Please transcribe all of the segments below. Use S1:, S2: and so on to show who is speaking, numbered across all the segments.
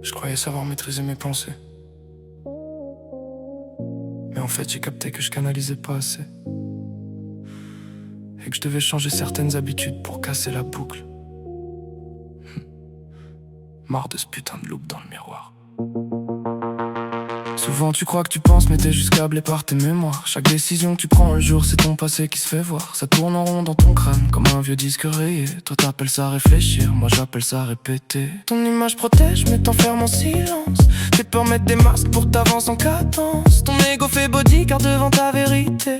S1: Je croyais savoir maîtriser mes pensées. Mais en fait j'ai capté que je canalisais pas assez. Et que je devais changer certaines habitudes pour casser la boucle. Marre de ce putain de loupe dans le miroir. Souvent tu crois que tu penses mais t'es juste câblé par tes mémoires. Chaque décision que tu prends le jour c'est ton passé qui se fait voir. Ça tourne en rond dans ton crâne comme un vieux disque rayé. Toi t'appelles ça réfléchir, moi j'appelle ça répéter. Ton image protège mais t'enferme en silence. Tu peux mettre des masques pour t'avancer en cadence. Ton ego fait bodyguard devant ta vérité.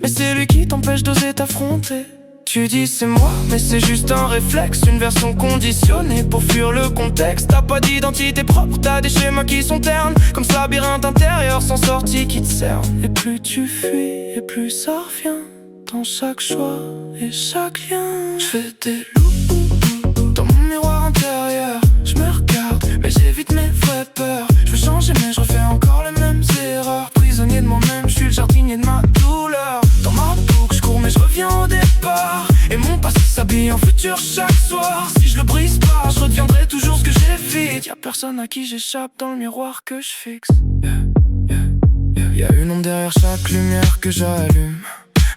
S1: Mais c'est lui qui t'empêche d'oser t'affronter. Tu dis c'est moi, mais c'est juste un réflexe, une version conditionnée pour fuir le contexte. T'as pas d'identité propre, t'as des schémas qui sont ternes, comme ce labyrinthe intérieur sans sortie qui te cerne. Et plus tu fuis, et plus ça revient, dans chaque choix et chaque lien. Je fais des loups dans mon miroir intérieur. Je me regarde, mais j'évite mes vraies peurs. Je veux changer mais je refais encore les mêmes erreurs. Prisonnier de moi-même, je suis le jardinier de ma douleur. Dans ma boucle, je cours mais je reviens au départ. Et mon passé s'habille en futur chaque soir. Si je le brise pas, je redeviendrai toujours ce que j'évite. Y'a personne à qui j'échappe dans le miroir que je fixe. Y'a une onde derrière chaque lumière que j'allume.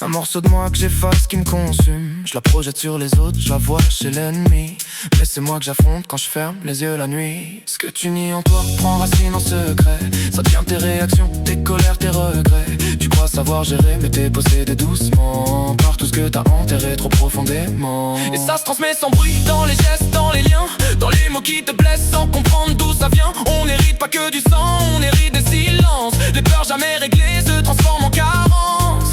S1: Un morceau de moi que j'efface qui me consume. Je la projette sur les autres, je la vois chez l'ennemi. Mais c'est moi que j'affronte quand je ferme les yeux la nuit. Ce que tu nies en toi prend racine en secret. Ça devient tes réactions, tes colères, tes regrets. Tu crois savoir gérer mais t'es possédé doucement par tout ce que t'as enterré trop profondément. Et ça se transmet sans bruit, dans les gestes, dans les liens, dans les mots qui te blessent sans comprendre d'où ça vient. On hérite pas que du sang, on hérite des silences. Les peurs jamais réglées se transforment en carence.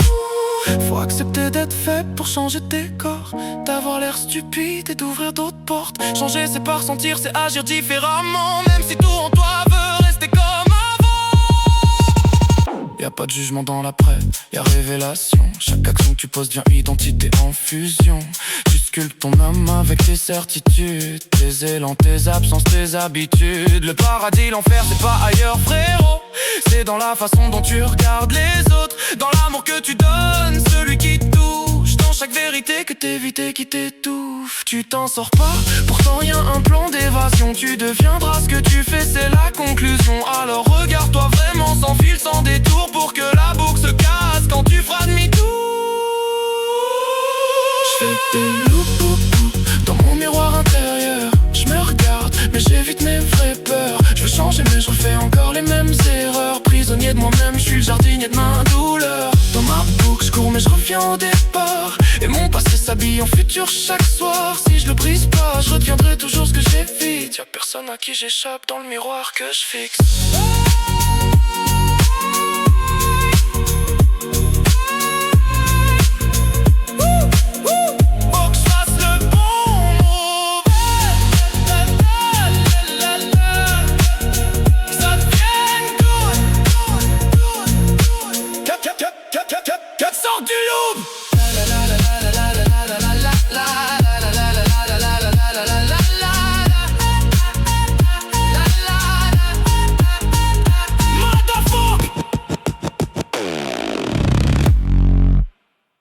S1: Faut accepter d'être faible pour changer tes corps, d'avoir l'air stupide et d'ouvrir d'autres portes. Changer c'est pas ressentir, c'est agir différemment. Même si tout en toi veut rester comme avant. Y'a pas de jugement dans l'après, y'a révélation. Chaque action que tu poses devient identité en fusion. Tu sculptes ton âme avec tes certitudes, tes élans, tes absences, tes habitudes. Le paradis, l'enfer, c'est pas ailleurs frérot. C'est dans la façon dont tu regardes les autres, dans l'amour que tu donnes, celui qui te touche, dans chaque vérité que t'évites et qui t'étouffe. Tu t'en sors pas, pourtant y'a un plan d'évasion. Tu deviendras ce que tu fais, c'est la conclusion. Alors regarde-toi vraiment sans fil, sans détour, pour que la boucle se casse quand tu feras demi-tour. J'fais des loups dans mon miroir intérieur. Je me regarde, mais j'évite mes vraies peurs. Je veux changer mais je refais encore les mêmes erreurs. Prisonnier de moi-même, je suis le jardinier de ma douleur. Dans ma boucle, je cours mais je reviens au départ. Et mon passé s'habille en futur chaque soir. Si je le brise pas, je retiendrai toujours ce que j'évite. Y'a personne à qui j'échappe dans le miroir que je fixe.